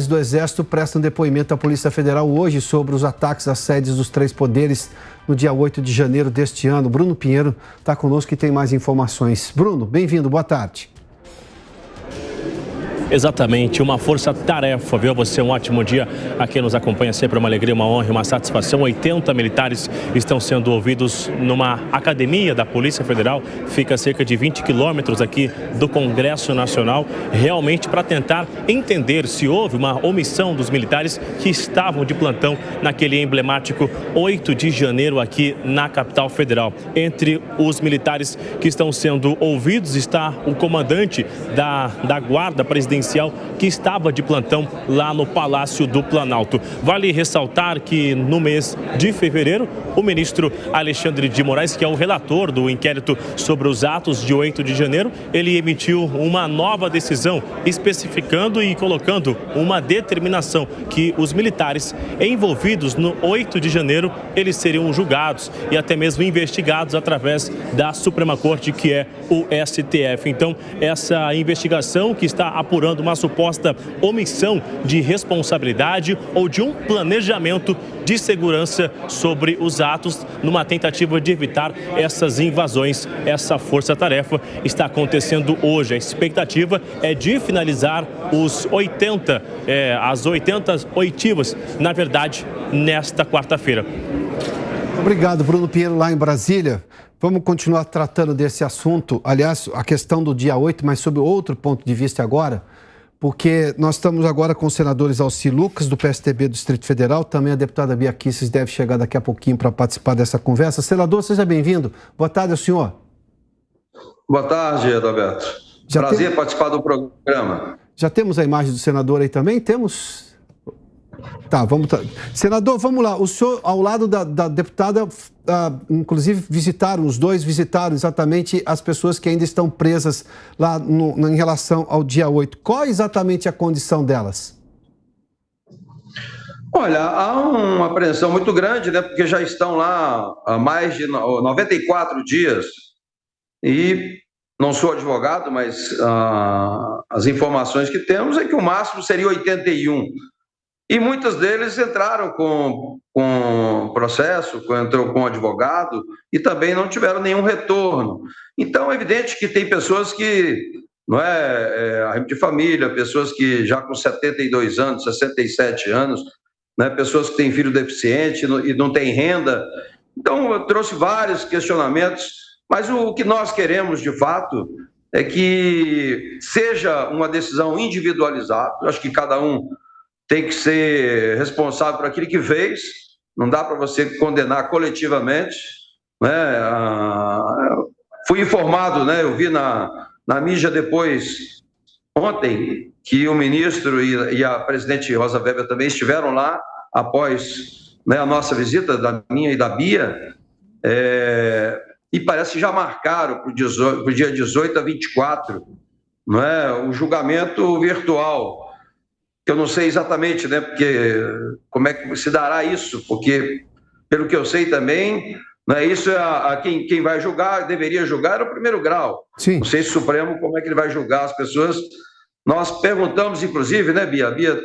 Do Exército prestam depoimento à Polícia Federal hoje sobre os ataques às sedes dos três poderes no dia 8 de janeiro deste ano. Bruno Pinheiro está conosco e tem mais informações. Bruno, bem-vindo, boa tarde. Exatamente, uma força-tarefa, viu? Você, um ótimo dia. Aqui nos acompanha sempre uma alegria, uma honra e uma satisfação. 80 militares estão sendo ouvidos numa academia da Polícia Federal. Fica a cerca de 20 quilômetros aqui do Congresso Nacional, realmente para tentar entender se houve uma omissão dos militares que estavam de plantão naquele emblemático 8 de janeiro aqui na capital federal. Entre os militares que estão sendo ouvidos está o comandante da Guarda Presidencial que estava de plantão lá no Palácio do Planalto. Vale ressaltar que no mês de fevereiro, o ministro Alexandre de Moraes, que é o relator do inquérito sobre os atos de 8 de janeiro, ele emitiu uma nova decisão especificando e colocando uma determinação que os militares envolvidos no 8 de janeiro, eles seriam julgados e até mesmo investigados através da Suprema Corte, que é o STF. Então, essa investigação que está apurando uma suposta omissão de responsabilidade ou de um planejamento de segurança sobre os atos numa tentativa de evitar essas invasões. Essa força-tarefa está acontecendo hoje. A expectativa é de finalizar as 80 oitivas, na verdade, nesta quarta-feira. Obrigado, Bruno Pinheiro, lá em Brasília. Vamos continuar tratando desse assunto, aliás, a questão do dia 8, mas sob outro ponto de vista agora, porque nós estamos agora com os senadores Alci Lucas, do PSDB do Distrito Federal, também a deputada Bia Kicis deve chegar daqui a pouquinho para participar dessa conversa. Senador, seja bem-vindo. Boa tarde ao senhor. Boa tarde, Adalberto. Prazer participar do programa. Já temos a imagem do senador aí também? Temos... Tá, vamos... Senador, vamos lá. O senhor, ao lado da deputada, inclusive os dois visitaram exatamente as pessoas que ainda estão presas lá em relação ao dia 8. Qual é exatamente a condição delas? Olha, há uma apreensão muito grande, né? Porque já estão lá há mais de 94 dias e não sou advogado, mas as informações que temos é que o máximo seria 81. E muitos deles entraram com processo, entrou com advogado e também não tiveram nenhum retorno. Então, é evidente que tem pessoas que, não é de família, pessoas que já com 72 anos, 67 anos, né, pessoas que têm filho deficiente e não têm renda. Então, eu trouxe vários questionamentos, mas o que nós queremos, de fato, é que seja uma decisão individualizada. Eu acho que cada um tem que ser responsável por aquilo que fez, não dá para você condenar coletivamente, né? Fui informado, né? Eu vi na mídia depois, ontem, que o ministro e a presidente Rosa Weber também estiveram lá, após, né, a nossa visita, da minha e da Bia, e parece que já marcaram para o dia 18 a 24, não é? O julgamento virtual. Eu não sei exatamente, né, porque como é que se dará isso, porque, pelo que eu sei também, né, isso quem vai julgar, deveria julgar, é o primeiro grau. Sim. Não sei se o Supremo, como é que ele vai julgar as pessoas. Nós perguntamos, inclusive, né, Bia? A Bia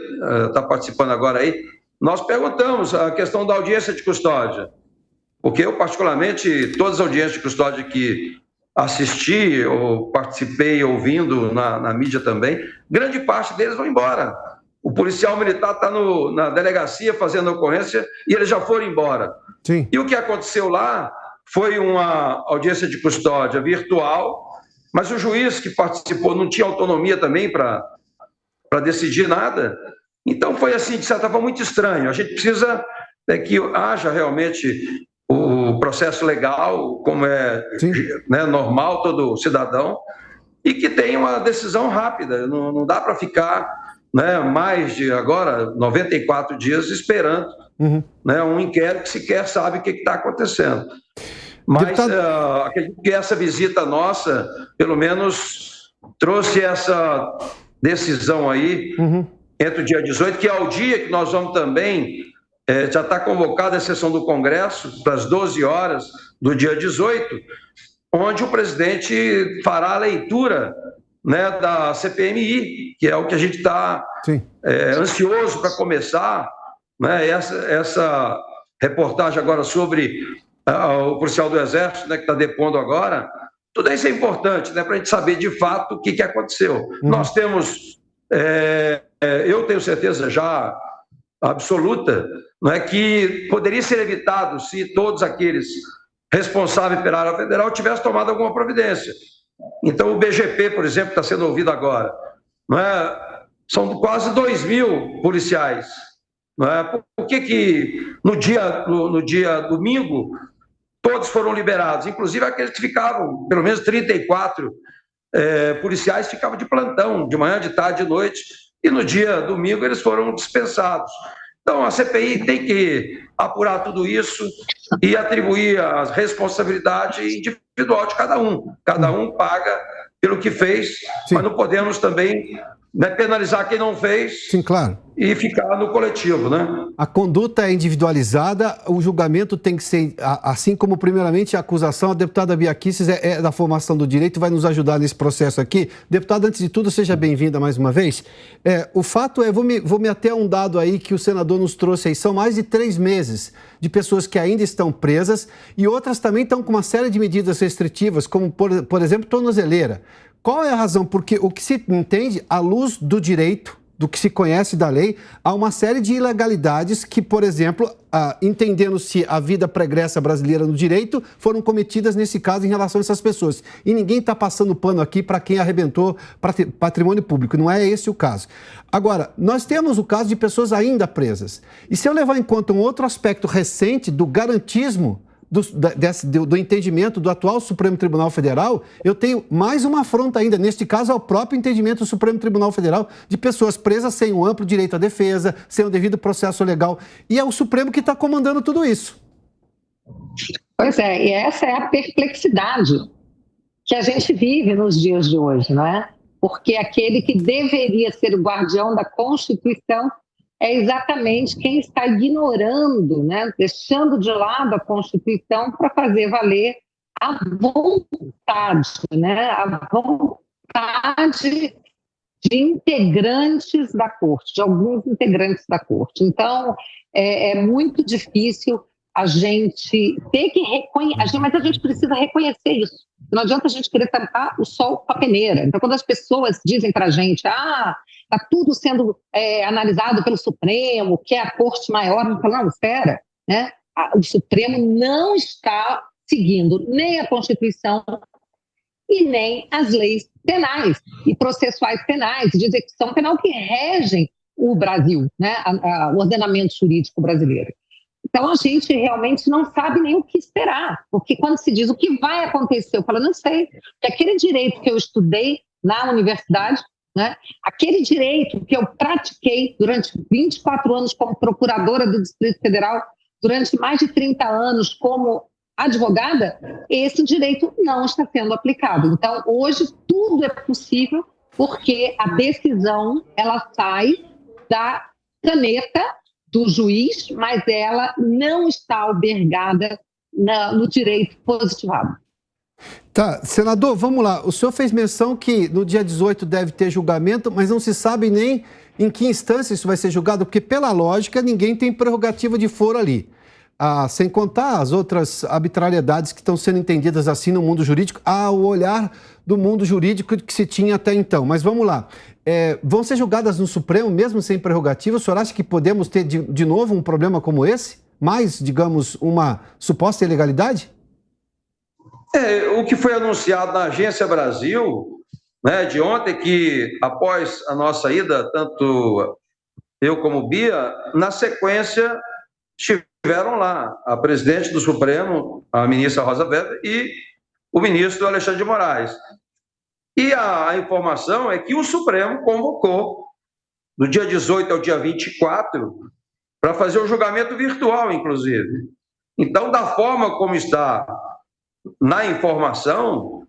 está participando agora aí, nós perguntamos a questão da audiência de custódia, porque eu, particularmente, todas as audiências de custódia que assisti ou participei ouvindo na mídia também, grande parte deles vão embora. O policial militar está na delegacia fazendo a ocorrência e eles já foram embora. Sim. E o que aconteceu lá foi uma audiência de custódia virtual, mas o juiz que participou não tinha autonomia também para decidir nada. Então foi assim, de certa forma, muito estranho. A gente precisa que haja realmente o processo legal, como é, né, normal todo cidadão, e que tenha uma decisão rápida. Não dá para ficar, né, mais de agora 94 dias esperando, né, um inquérito que sequer sabe o que está acontecendo. Mas acredito que essa visita nossa, pelo menos, trouxe essa decisão aí, entre o dia 18, que é o dia que nós vamos também, já está convocada a sessão do Congresso para as 12 horas do dia 18, onde o presidente fará a leitura né, da CPMI, que é o que a gente está ansioso para começar, né, essa reportagem agora sobre o policial do Exército, né, que está depondo agora. Tudo isso é importante, né, para a gente saber de fato o que aconteceu. Nós temos, eu tenho certeza já absoluta, não é, que poderia ser evitado se todos aqueles responsáveis pela área federal tivessem tomado alguma providência. Então, o BGP, por exemplo, está sendo ouvido agora. Não é? São quase 2.000 policiais. Não é? Por que no dia domingo todos foram liberados? Inclusive aqueles que ficavam, pelo menos 34 policiais ficavam de plantão, de manhã, de tarde, de noite, e no dia domingo eles foram dispensados. Então, a CPI tem que apurar tudo isso e atribuir a responsabilidade individual de cada um. Cada um paga pelo que fez, mas não podemos também, né, penalizar quem não fez. Sim, claro. E ficar no coletivo, né? A conduta é individualizada, o julgamento tem que ser, assim como primeiramente a acusação, a deputada Bia Kicis é da formação do direito, vai nos ajudar nesse processo aqui. Deputada, antes de tudo, seja bem-vinda mais uma vez. O fato é, vou me ater a um dado aí que o senador nos trouxe aí, são mais de 3 meses de pessoas que ainda estão presas e outras também estão com uma série de medidas restritivas, como, por exemplo, tornozeleira. Qual é a razão? Porque o que se entende, à luz do direito, do que se conhece da lei, há uma série de ilegalidades que, por exemplo, entendendo-se a vida pregressa brasileira no direito, foram cometidas nesse caso em relação a essas pessoas. E ninguém está passando pano aqui para quem arrebentou patrimônio público, não é esse o caso. Agora, nós temos o caso de pessoas ainda presas. E se eu levar em conta um outro aspecto recente do garantismo do entendimento do atual Supremo Tribunal Federal, eu tenho mais uma afronta ainda, neste caso, ao próprio entendimento do Supremo Tribunal Federal de pessoas presas sem um amplo direito à defesa, sem o devido processo legal. E é o Supremo que está comandando tudo isso. Pois é, e essa é a perplexidade que a gente vive nos dias de hoje, não é? Porque aquele que deveria ser o guardião da Constituição é exatamente quem está ignorando, né, deixando de lado a Constituição para fazer valer a vontade, né, a vontade de integrantes da Corte, de alguns integrantes da Corte. Então, é muito difícil a gente ter que reconhecer, mas a gente precisa reconhecer isso. Não adianta a gente querer tampar o sol com a peneira. Então, quando as pessoas dizem para a gente, está tudo sendo analisado pelo Supremo, que é a corte maior, não fala, não, espera, né? O Supremo não está seguindo nem a Constituição e nem as leis penais e processuais penais de execução penal que regem o Brasil, né? O ordenamento jurídico brasileiro. Então, a gente realmente não sabe nem o que esperar, porque quando se diz o que vai acontecer, eu falo, não sei, porque aquele direito que eu estudei na universidade, né, aquele direito que eu pratiquei durante 24 anos como procuradora do Distrito Federal, durante mais de 30 anos como advogada, esse direito não está sendo aplicado. Então, hoje, tudo é possível porque a decisão, ela sai da caneta do juiz, mas ela não está albergada no direito positivado. Tá, senador, vamos lá. O senhor fez menção que no dia 18 deve ter julgamento, mas não se sabe nem em que instância isso vai ser julgado, porque, pela lógica, ninguém tem prerrogativa de foro ali. Sem contar as outras arbitrariedades que estão sendo entendidas assim no mundo jurídico, ao olhar do mundo jurídico que se tinha até então. Mas vamos lá. Vão ser julgadas no Supremo, mesmo sem prerrogativa? O senhor acha que podemos ter de novo um problema como esse? Mais, digamos, uma suposta ilegalidade? O que foi anunciado na Agência Brasil, né, de ontem, que após a nossa ida, tanto eu como Bia, na sequência estiveram lá a presidente do Supremo, a ministra Rosa Weber, e o ministro Alexandre de Moraes. E a informação é que o Supremo convocou, do dia 18 ao dia 24, para fazer o julgamento virtual, inclusive. Então, da forma como está na informação,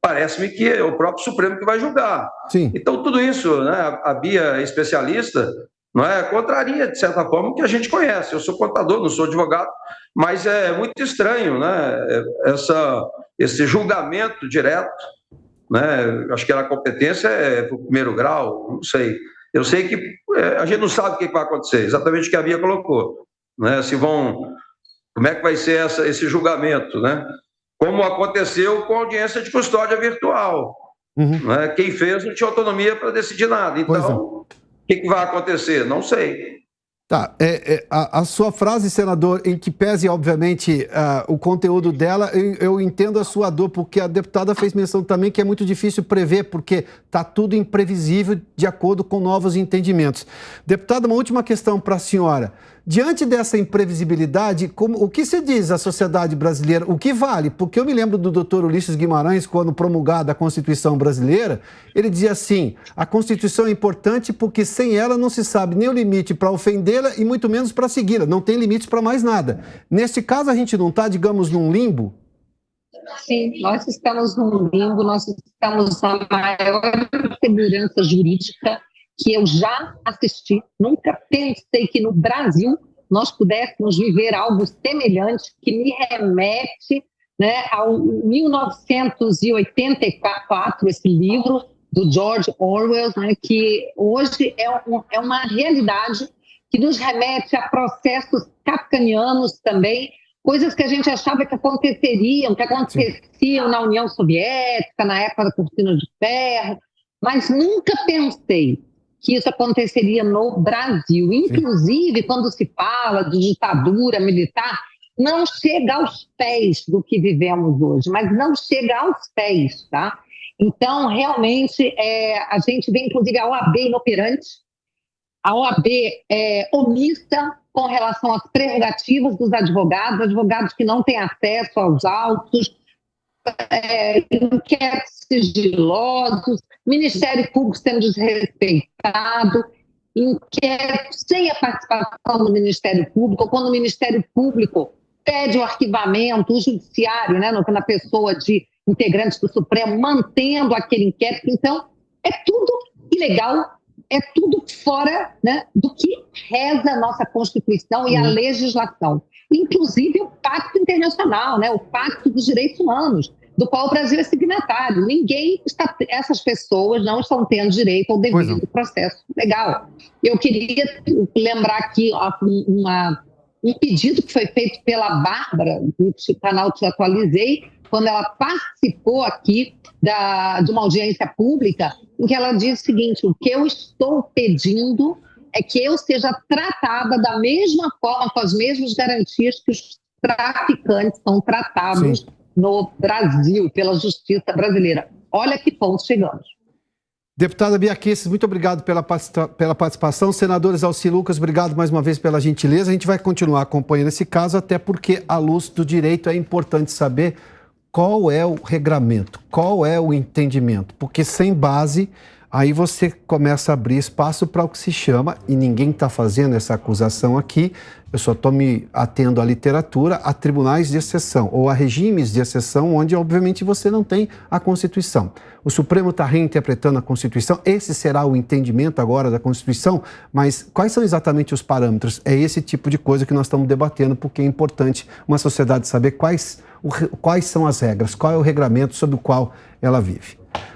parece-me que é o próprio Supremo que vai julgar. Sim. Então, tudo isso, né, a Bia é especialista, não é? Contraria, de certa forma, o que a gente conhece. Eu sou contador, não sou advogado, mas é muito estranho, né, esse julgamento direto né? Acho que a competência é para o primeiro grau, não sei. Eu sei que a gente não sabe o que vai acontecer, exatamente o que a Bia colocou, né? Como é que vai ser esse julgamento, né? Como aconteceu com a audiência de custódia virtual. Né? Quem fez não tinha autonomia para decidir nada. Então, o que vai acontecer? Não sei. Tá, a sua frase, senador, em que pese, obviamente, o conteúdo dela, eu entendo a sua dor, porque a deputada fez menção também que é muito difícil prever, porque está tudo imprevisível de acordo com novos entendimentos. Deputada, uma última questão para a senhora. Diante dessa imprevisibilidade, o que se diz à sociedade brasileira? O que vale? Porque eu me lembro do doutor Ulisses Guimarães, quando promulgada a Constituição brasileira, ele dizia assim, a Constituição é importante porque sem ela não se sabe nem o limite para ofendê-la e muito menos para segui-la. Não tem limites para mais nada. Neste caso, a gente não está, digamos, num limbo? Sim, nós estamos num limbo, nós estamos na maior segurança jurídica que eu já assisti. Nunca pensei que no Brasil nós pudéssemos viver algo semelhante, que me remete, né, ao 1984, esse livro do George Orwell, né, que hoje é uma realidade que nos remete a processos kafkanianos também, coisas que a gente achava que aconteciam na União Soviética, na época da Cortina de Ferro, mas nunca pensei que isso aconteceria no Brasil. Inclusive, quando se fala de ditadura militar, não chega aos pés do que vivemos hoje, mas não chega aos pés, tá? Então, realmente, a gente vê, inclusive, a OAB inoperante, a OAB omissa com relação às prerrogativas dos advogados que não têm acesso aos autos, inquéritos sigilosos, Ministério Público sendo desrespeitado, inquéritos sem a participação do Ministério Público, quando o Ministério Público pede o arquivamento, o judiciário, né, na pessoa de integrantes do Supremo, mantendo aquele inquérito. Então, é tudo ilegal, é tudo fora, né, do que reza a nossa Constituição e a legislação. Inclusive o Pacto Internacional, né, o Pacto dos Direitos Humanos, do qual o Brasil é signatário. Essas pessoas não estão tendo direito ao devido processo legal. Eu queria lembrar aqui um pedido que foi feito pela Bárbara, do canal Te Atualizei, quando ela participou aqui de uma audiência pública, em que ela disse o seguinte: o que eu estou pedindo é que eu seja tratada da mesma forma, com as mesmas garantias que os traficantes são tratados no Brasil, pela justiça brasileira. Olha que ponto chegamos. Deputada Bia Kicis, muito obrigado pela participação. Senadores Alci Lucas, obrigado mais uma vez pela gentileza. A gente vai continuar acompanhando esse caso, até porque, à luz do direito, é importante saber qual é o regramento, qual é o entendimento, porque sem base, aí você começa a abrir espaço para o que se chama, e ninguém está fazendo essa acusação aqui, eu só estou me atendo à literatura, a tribunais de exceção, ou a regimes de exceção, onde, obviamente, você não tem a Constituição. O Supremo está reinterpretando a Constituição, esse será o entendimento agora da Constituição, mas quais são exatamente os parâmetros? É esse tipo de coisa que nós estamos debatendo, porque é importante uma sociedade saber quais são as regras, qual é o regramento sobre o qual ela vive.